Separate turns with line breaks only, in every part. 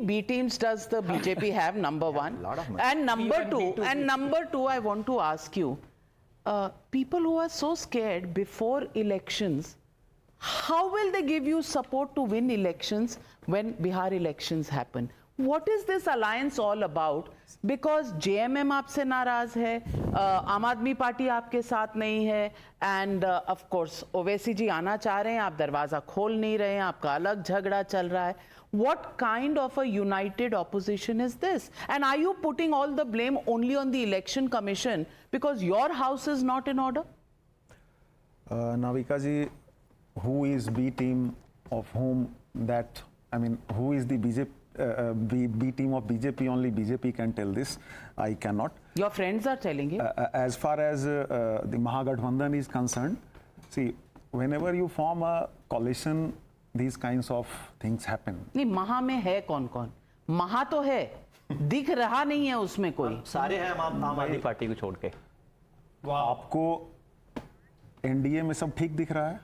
B teams does the BJP have? Number one. And number two, I want to ask you, people who are so scared before elections, how will they give you support to win elections when Bihar elections happen? What is this alliance all about? Because JMM आपसे नाराज है, आम आदमी party आपके साथ नहीं है, and of course Owaisi जी आना चाह रहे हैं, आप दरवाजा खोल नहीं रहे हैं, आपका अलग झगड़ा चल रहा है. What kind of a united opposition is this? And are you putting all the blame only on the election commission because your house is not in order?
Navika ji, who is B team of whom that, I mean, who is the BJP? B team of BJP, only BJP can tell this. I cannot.
Your friends are telling you.
As far as the Mahagathbandhan is concerned, see, whenever you form a coalition, these kinds of things happen.
नहीं, महा में है कौन-कौन? महा तो है, दिख रहा नहीं है उसमें कोई.
सारे हैं आम आदमी पार्टी को छोड़ के.
आपको एनडीए में सब ठीक दिख रहा है?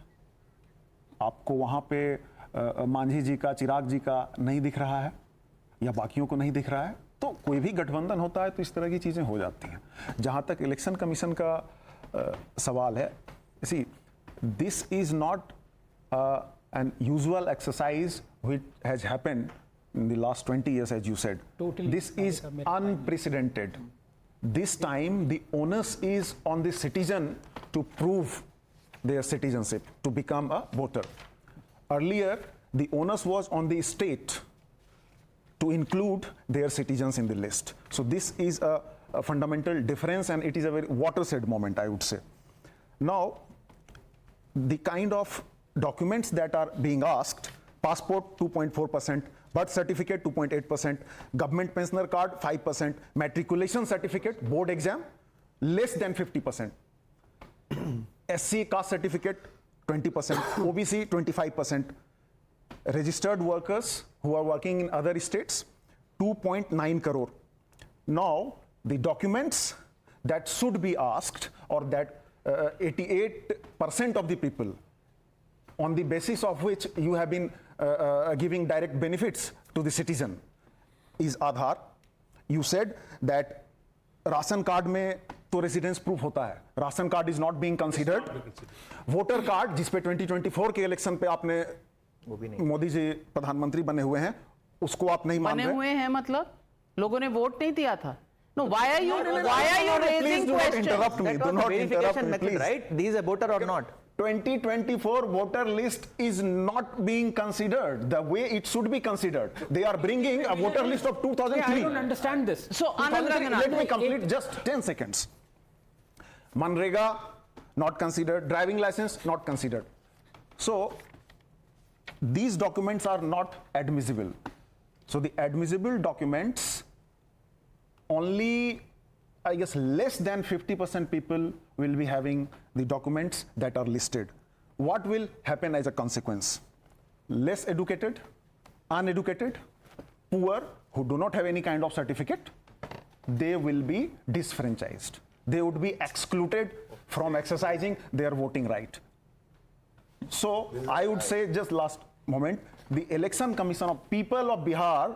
आपको वहां पे मांझी जी का, चिराग जी का नहीं दिख रहा है या बाकियों को नहीं दिख रहा है? तो कोई भी गठबंधन होता है तो इस तरह की चीजें हो जाती हैं. जहां तक इलेक्शन कमीशन का सवाल है, see, this is not an usual exercise which has happened in the last 20 years, as you said.
Totally.
This is unprecedented. This time the onus is on the citizen to prove their citizenship, to become a voter. Earlier, the onus was on the state to include their citizens in the list. So this is a fundamental difference, and it is a very watershed moment, I would say. Now, the kind of documents that are being asked: passport 2.4%, birth certificate 2.8%, government pensioner card 5%, matriculation certificate, board exam less than 50%, SC caste certificate 20%, OBC 25%, registered workers who are working in other states 2.9 crore. Now the documents that should be asked, or that 88% of the people, on the basis of which you have been giving direct benefits to the citizen, is Aadhaar. You said that ration card में तो residence proof होता है, ration card is not being considered. Voter card जिस पे 2024 के election पे आपने मोदी जी प्रधानमंत्री बने हुए हैं, उसको आप नहीं मान रहे.
बने हुए हैं मतलब लोगों ने वोट नहीं दिया था. No, why are you raising questions?
Interrupt me. Do not interrupt me, please.
Right? These are voter or not?
2024 voter list is not being considered the way it should be considered. They are bringing a voter list of 2003.
I don't understand this.
So, Anand Ranganathan,
let me complete just 10 seconds. Manrega not considered, driving license not considered. So these documents are not admissible. So the admissible documents, only I guess less than 50% people will be having the documents that are listed. What will happen as a consequence? Less educated, uneducated, poor, who do not have any kind of certificate, they will be disfranchised. They would be excluded from exercising their voting right. So I would say, just last moment, the Election Commission of People of Bihar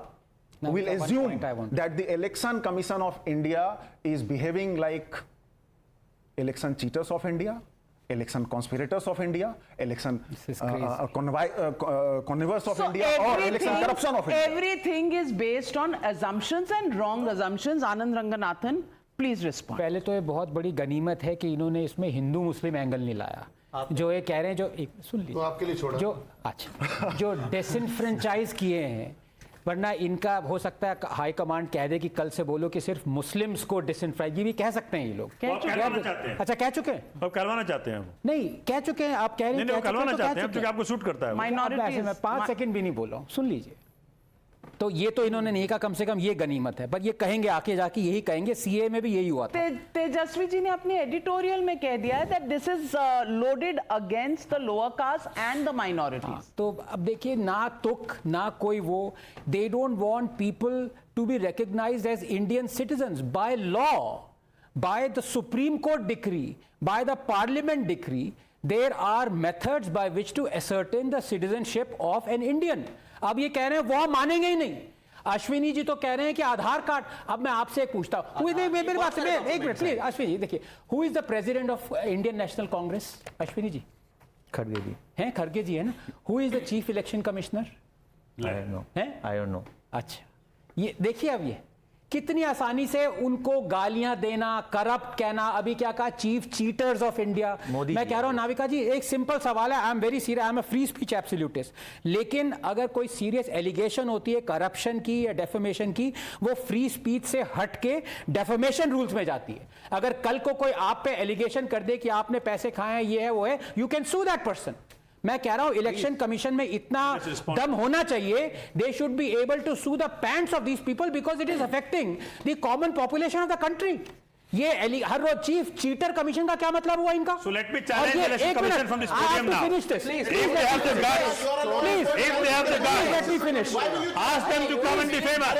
will assume that the Election Commission of India is behaving like election cheaters of India, election conspirators of India, election connivers of India, or election corruption of India.
Everything is based on assumptions and wrong assumptions. Anand Ranganathan, please respond.
पहले तो ये बहुत बड़ी गनीमत है कि इन्होंने इसमें हिंदू मुस्लिम एंगल नहीं लाया. जो ये कह रहे हैं, जो एक सुन लीजिए, तो आपके लिए छोड़ा, जो अच्छा जो डिसइनफ्रेंचाइज किए हैं, वरना इनका हो सकता है हाई कमांड कह दे कि कल से बोलो कि सिर्फ मुस्लिम्स को डिसइनफ्रेंचाइज, ये भी कह सकते हैं ये लोग. अच्छा कह चुके हैं,
अब करवाना चाहते हैं.
नहीं कह चुके हैं, आप कह रहे हैं
करवाना चाहते हैं क्योंकि आपको सूट करता है.
माइनॉरिटी,
मैं 5 सेकंड भी नहीं बोला, सुन लीजिए. तो ये तो इन्होंने नहीं कहा, कम से कम ये गनीमत है, पर ये कहेंगे आके जाके, यही कहेंगे. सीए में भी यही हुआ था.
तेजस्वी जी ने अपनी एडिटोरियल में कह दिया है that this is loaded against the lower caste and the minorities.
तो अब देखिए, ना तुक ना कोई वो, they don't want people to be recognized as Indian citizens by law, by the Supreme Court decree, by the Parliament decree. There are methods by which to ascertain the citizenship of an Indian. अब ये कह रहे हैं वो हम मानेंगे ही नहीं. अश्विनी जी तो कह रहे हैं कि आधार कार्ड। अब मैं आपसे एक पूछता हूँ, मेरी बात से एक मिनट प्लीज। अश्विनी जी देखिए, who is the president of Indian National Congress? Ashwini ji
खड़गे जी।
हैं, खड़गे जी है ना। Who is the chief election commissioner?
I don't know.
अच्छा, ये देखिए, अब ये कितनी आसानी से उनको गालियां देना, करप्ट कहना। अभी क्या कहा? Chief cheaters of India. मैं कह रहा हूं नाविका जी, एक सिंपल सवाल है, I am very serious, I am a free speech absolutist, लेकिन अगर कोई सीरियस एलिगेशन होती है करप्शन की या डेफेमेशन की, वो फ्री स्पीच से हट के डेफेमेशन रूल्स में जाती है। अगर कल को कोई आप पे एलिगेशन कर दे कि आपने पैसे खाए हैं, ये है वो है, you can sue that person. मैं कह रहा हूं इलेक्शन कमीशन में इतना दम होना चाहिए, they should be able to sue the pants off these people because it is affecting the common population of the country. ये हर रोज चीफ चीटर कमीशन का क्या मतलब हुआ इनका?
So let me challenge the election commission from this podium now.
Finish this.
If they have the guts,
Please,
if they have the guts,
let me finish.
ask them to come and defame us.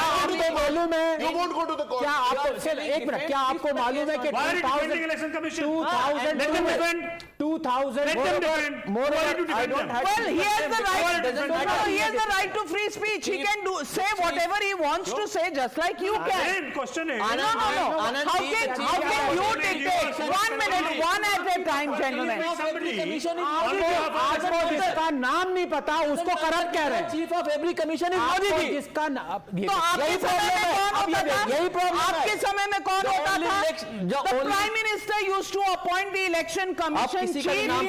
आपको मालूम है?
You won't go to the court.
क्या आपको एक minute, क्या आपको मालूम है कि
Why are you defending election commission? Let them defend.
2000
Let them defend. Why are you defend them?
Well, he has the right.
Doesn't
No, he has the right to free speech. He can do say whatever he wants to say, just like you can.
Again, question is.
No. How can you dictate? 1 minute, one at a time, gentlemen.
आपको जिसका नाम नहीं पता उसको corrupt कह रहे हैं।
Chief of every commission is Modi ji.
जिसका
तो आपके समय में कौन होता था?
यही प्रॉब्लम है।
आपके समय में कौन होता था?
जो
The Prime Minister used to appoint the election commission
किसी
chief
का नाम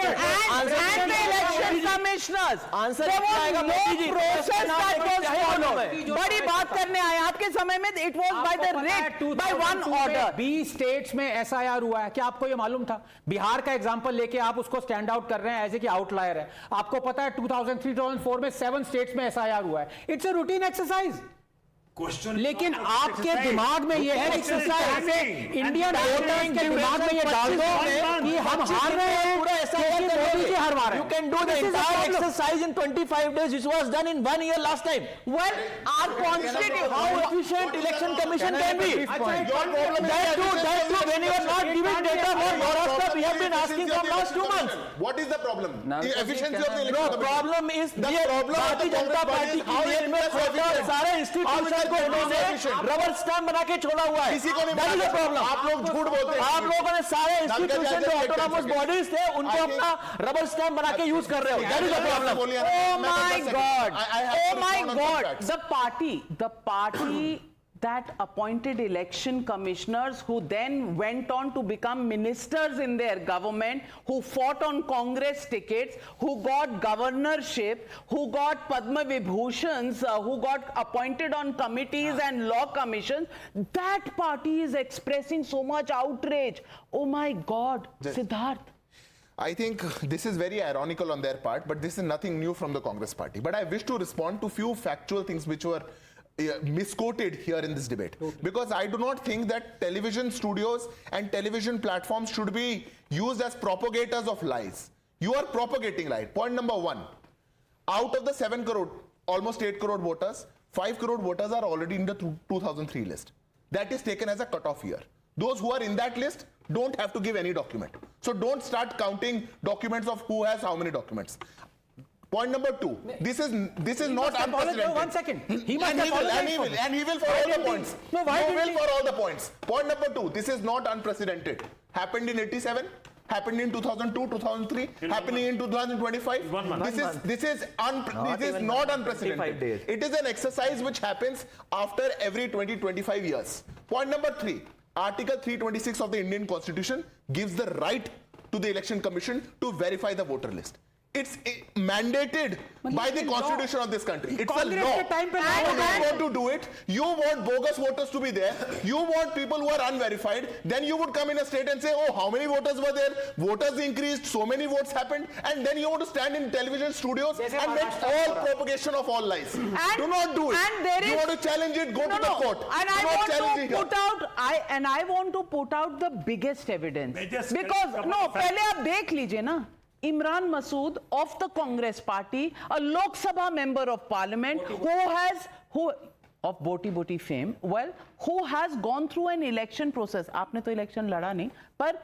and the election commissioners. There was no process that was followed. बड़ी बात करने आए, आपके समय में it was by the writ, by one order.
20 states में एसआईआर हुआ है, क्या आपको ये मालूम था? बिहार का एग्जांपल लेके आप उसको स्टैंड आउट कर रहे हैं ऐसे कि आउटलायर है। आपको पता है 2003-2004 में 7 स्टेट्स में एसआईआर हुआ है। It's a routine exercise. लेकिन आपके दिमाग में ये है ऐसे इंडियन वोटर्स के दिमाग में ये डाल दो कि हम हार रहे हैं क्योंकि मोदी जी हरवा रहे हैं।
You can do the entire exercise in 25 days, which was done in 1 year last time.
Well, our constitution.
How efficient election commission can be? That too, when you are not giving data for Maharashtra, we have been asking from last 2 months.
What is the problem? The efficiency of the election
No,
commission.
problem is
The problem of the
Bharatiya Janata
Congress
party
party
की
how
jail
it
में
is so efficient.
सारे institution को इन्होंने rubber stamp बना के छोड़ा हुआ है।
किसी को नहीं
That is the
मालूम।
problem.
आप लोग झूठ बोलते हैं।
आप लोगों ने सारे इंस्टीट्यूशन जो ऑटोनॉमस बॉडीज थे उनको अपना रबर स्टैम्प बना के यूज कर रहे हो। That is the problem.
Oh my God! Oh my God!
God!
The party that appointed election commissioners who then went on to become ministers in their government, who fought on Congress tickets, who got governorship, who got Padma Vibhushans, who got appointed on committees and law commissions, that party is expressing so much outrage. Oh my God, Siddharth.
I think this is very ironical on their part, but this is nothing new from the Congress party. But I wish to respond to few factual things which were misquoted here in this debate. Because I do not think that television studios and television platforms should be used as propagators of lies. You are propagating lies. Point number 1. Out of the 7 crore, almost 8 crore voters, 5 crore voters are already in the 2003 list. That is taken as a cutoff year. Those who are in that list don't have to give any document. So don't start counting documents of who has how many documents. Point number 2. This is not unprecedented.
No, 1 second. He must
And he will for all the points.
No, why
You
didn't
will
he?
for all the points. Point number 2. This is not unprecedented. Happened in 87. Happened in 2002, 2003. Happening in 2025.
1 month.
This is not unprecedented.
days.
It is an exercise which happens after every 20-25 years. Point number 3. Article 326 of the Indian Constitution gives the right to the Election Commission to verify the voter list. It's mandated by the constitution of this country. It's a
Congress
law.
के time पे
You
law
don't want to do it. You want bogus voters to be there. You want people who are unverified. Then you would come in a state and say, oh, how many voters were there? Voters increased. So many votes happened. And then you want to stand in television studios and make all propagation of all lies. Do not do it.
And there
you
is-
want to challenge it, go to the court.
And
Do
I
not
want
challenge
to
it here.
put out, I want to put out the biggest evidence.
May just
Because
couple
no,
of facts.
पहले आप देख लीजिए ना. Imran Masood of the Congress party, a Lok Sabha member of parliament who of Boti fame, well, who has gone through an election process. आपने तो election लड़ा नहीं, पर